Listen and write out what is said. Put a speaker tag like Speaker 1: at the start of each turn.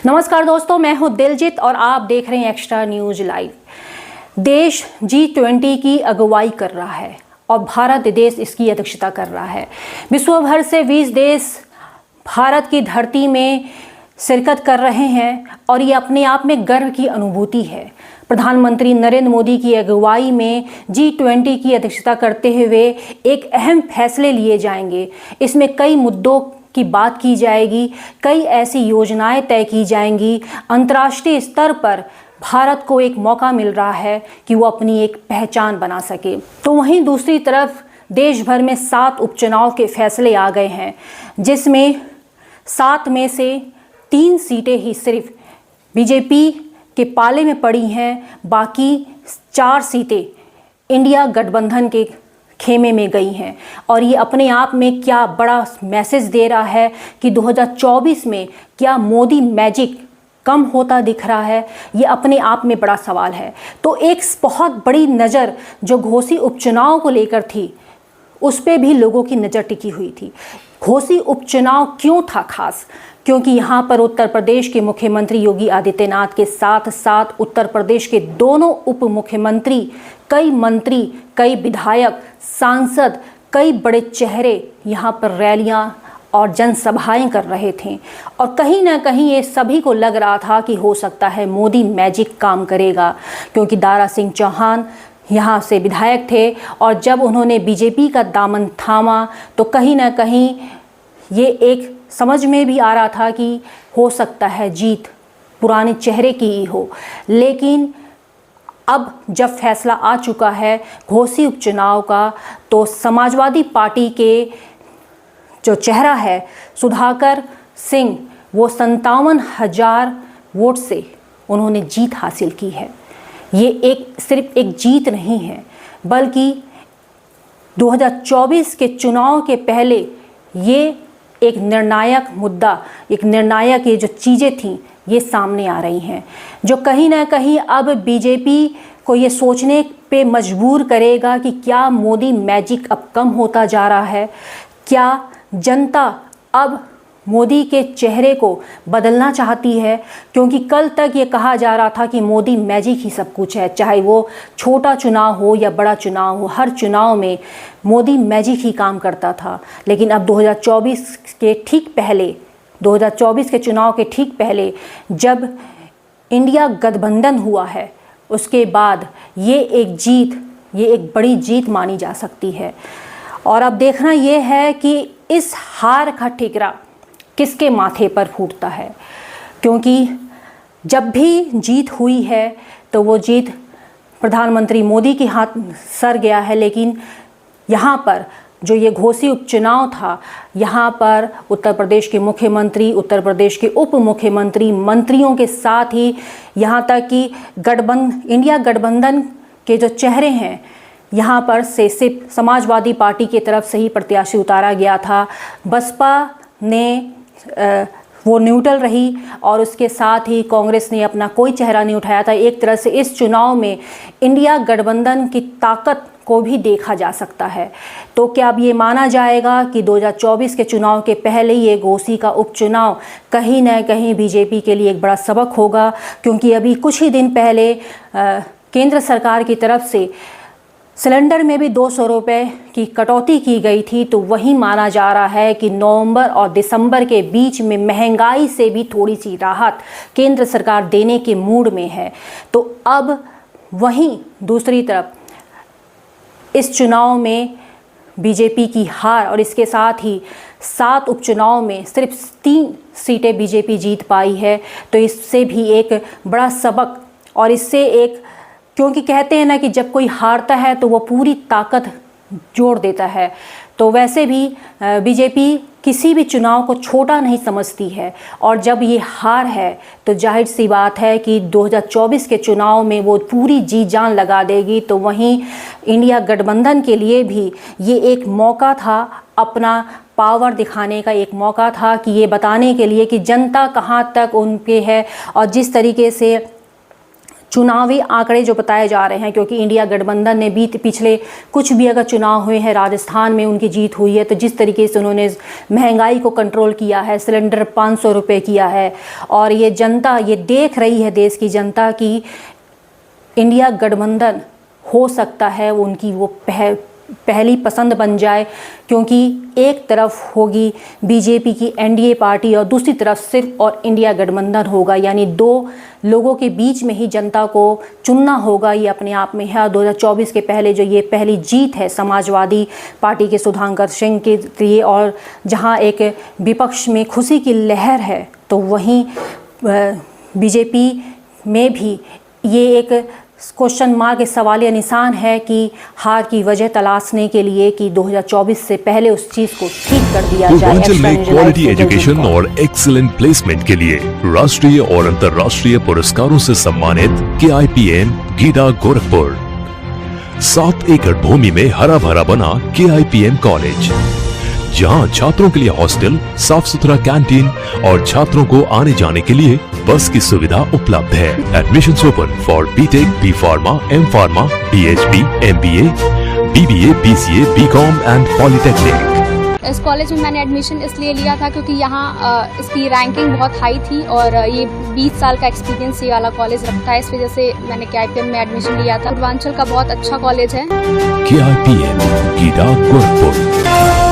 Speaker 1: नमस्कार दोस्तों, मैं हूं दिलजीत और आप देख रहे हैं एक्स्ट्रा न्यूज लाइव। देश G20 की अगुवाई कर रहा है और भारत देश इसकी अध्यक्षता कर रहा है। विश्व भर से 20 देश भारत की धरती में शिरकत कर रहे हैं और ये अपने आप में गर्व की अनुभूति है। प्रधानमंत्री नरेंद्र मोदी की अगुवाई में G20 की अध्यक्षता करते हुए एक अहम फैसले लिए जाएंगे। इसमें कई मुद्दों की बात की जाएगी, कई ऐसी योजनाएं तय की जाएंगी। अंतर्राष्ट्रीय स्तर पर भारत को एक मौका मिल रहा है कि वो अपनी एक पहचान बना सके। तो वहीं दूसरी तरफ देश भर में 7 उपचुनाव के फैसले आ गए हैं, जिसमें 7 में से 3 सीटें ही सिर्फ बीजेपी के पाले में पड़ी हैं। बाकी 4 सीटें इंडिया गठबंधन के खेमे में गई हैं और ये अपने आप में क्या बड़ा मैसेज दे रहा है कि 2024 में क्या मोदी मैजिक कम होता दिख रहा है, ये अपने आप में बड़ा सवाल है। तो एक बहुत बड़ी नज़र जो घोसी उपचुनाव को लेकर थी, उस पे भी लोगों की नज़र टिकी हुई थी। घोसी उपचुनाव क्यों था खास? क्योंकि यहाँ पर उत्तर प्रदेश के मुख्यमंत्री योगी आदित्यनाथ के साथ साथ उत्तर प्रदेश के दोनों उप मुख्यमंत्री, कई मंत्री, कई विधायक, सांसद, कई बड़े चेहरे यहाँ पर रैलियाँ और जनसभाएं कर रहे थे और कहीं ना कहीं ये सभी को लग रहा था कि हो सकता है मोदी मैजिक काम करेगा, क्योंकि दारा सिंह चौहान यहाँ से विधायक थे और जब उन्होंने बीजेपी का दामन थामा तो कहीं ना कहीं ये एक समझ में भी आ रहा था कि हो सकता है जीत पुराने चेहरे की ही हो। लेकिन अब जब फैसला आ चुका है घोसी उपचुनाव का, तो समाजवादी पार्टी के जो चेहरा है सुधाकर सिंह, वो 57,000 वोट से उन्होंने जीत हासिल की है। ये सिर्फ एक जीत नहीं है, बल्कि 2024 के चुनाव के पहले ये एक निर्णायक मुद्दा, एक निर्णायक ये जो चीज़ें थीं ये सामने आ रही हैं, जो कहीं ना कहीं अब बीजेपी को ये सोचने पे मजबूर करेगा कि क्या मोदी मैजिक अब कम होता जा रहा है, क्या जनता अब मोदी के चेहरे को बदलना चाहती है। क्योंकि कल तक ये कहा जा रहा था कि मोदी मैजिक ही सब कुछ है, चाहे वो छोटा चुनाव हो या बड़ा चुनाव हो, हर चुनाव में मोदी मैजिक ही काम करता था। लेकिन अब 2024 के ठीक पहले, 2024 के चुनाव के ठीक पहले जब इंडिया गठबंधन हुआ है, उसके बाद ये एक बड़ी जीत मानी जा सकती है। और अब देखना ये है कि इस हार का ठिकरा किसके माथे पर फूटता है, क्योंकि जब भी जीत हुई है तो वो जीत प्रधानमंत्री मोदी के हाथ सर गया है। लेकिन यहाँ पर जो ये घोसी उपचुनाव था, यहाँ पर उत्तर प्रदेश के मुख्यमंत्री, उत्तर प्रदेश के उप मुख्यमंत्री, मंत्रियों के साथ ही यहाँ तक कि इंडिया गठबंधन के जो चेहरे हैं, यहाँ पर से सिर्फ समाजवादी पार्टी की तरफ से ही प्रत्याशी उतारा गया था। बसपा ने वो न्यूट्रल रही और उसके साथ ही कांग्रेस ने अपना कोई चेहरा नहीं उठाया था। एक तरह से इस चुनाव में इंडिया गठबंधन की ताकत को भी देखा जा सकता है। तो क्या अब ये माना जाएगा कि 2024 के चुनाव के पहले ही ये घोसी का उपचुनाव कहीं ना कहीं बीजेपी के लिए एक बड़ा सबक होगा? क्योंकि अभी कुछ ही दिन पहले केंद्र सरकार की तरफ से सिलेंडर में भी 200 रुपये की कटौती की गई थी, तो वही माना जा रहा है कि नवंबर और दिसंबर के बीच में महंगाई से भी थोड़ी सी राहत केंद्र सरकार देने के मूड में है। तो अब वहीं दूसरी तरफ इस चुनाव में बीजेपी की हार और इसके साथ ही 7 उपचुनाव में सिर्फ 3 सीटें बीजेपी जीत पाई है, तो इससे भी एक बड़ा सबक और इससे एक, क्योंकि कहते हैं ना कि जब कोई हारता है तो वो पूरी ताकत जोड़ देता है, तो वैसे भी बीजेपी किसी भी चुनाव को छोटा नहीं समझती है और जब ये हार है तो जाहिर सी बात है कि 2024 के चुनाव में वो पूरी जी जान लगा देगी। तो वहीं इंडिया गठबंधन के लिए भी ये एक मौका था, अपना पावर दिखाने का एक मौका था कि ये बताने के लिए कि जनता कहाँ तक उनके है और जिस तरीके से चुनावी आंकड़े जो बताए जा रहे हैं, क्योंकि इंडिया गठबंधन ने पिछले कुछ भी अगर चुनाव हुए हैं, राजस्थान में उनकी जीत हुई है, तो जिस तरीके से उन्होंने महंगाई को कंट्रोल किया है, सिलेंडर 500 रुपये किया है, और ये जनता ये देख रही है, देश की जनता की इंडिया गठबंधन हो सकता है उनकी वो पहली पसंद बन जाए, क्योंकि एक तरफ होगी बीजेपी की एनडीए पार्टी और दूसरी तरफ सिर्फ और इंडिया गठबंधन होगा, यानी दो लोगों के बीच में ही जनता को चुनना होगा। ये अपने आप में है। 2024 के पहले जो ये पहली जीत है समाजवादी पार्टी के सुधाकर सिंह के लिए, और जहां एक विपक्ष में खुशी की लहर है, तो वहीं बीजेपी में भी ये एक क्वेश्चन मार्क, सवालिया निशान है कि हार की वजह तलाशने के लिए कि 2024 से पहले उस चीज को ठीक कर दिया जाए।
Speaker 2: पूर्वांचल में क्वालिटी एजुकेशन और एक्सीलेंट प्लेसमेंट के लिए राष्ट्रीय और अंतर्राष्ट्रीय पुरस्कारों से सम्मानित KIPM गीडा गोरखपुर। 7 एकड़ भूमि में हरा भरा बना KIPM कॉलेज, जहां छात्रों के लिए हॉस्टल, साफ सुथरा कैंटीन और छात्रों को आने जाने के लिए बस की सुविधा उपलब्ध है। Admissions open for BTech, B pharma, M pharma, PhD, MBA, BBA, BCA, BCom and polytechnic.
Speaker 3: इस कॉलेज में मैंने एडमिशन इसलिए लिया था क्योंकि यहाँ इसकी रैंकिंग बहुत हाई थी और ये 20 साल का एक्सपीरियंस ये वाला कॉलेज रखता है, इस वजह से मैंने KIPM में एडमिशन लिया था। पूर्वांचल का बहुत अच्छा कॉलेज है।
Speaker 2: KIPM गीडा गोरखपुर।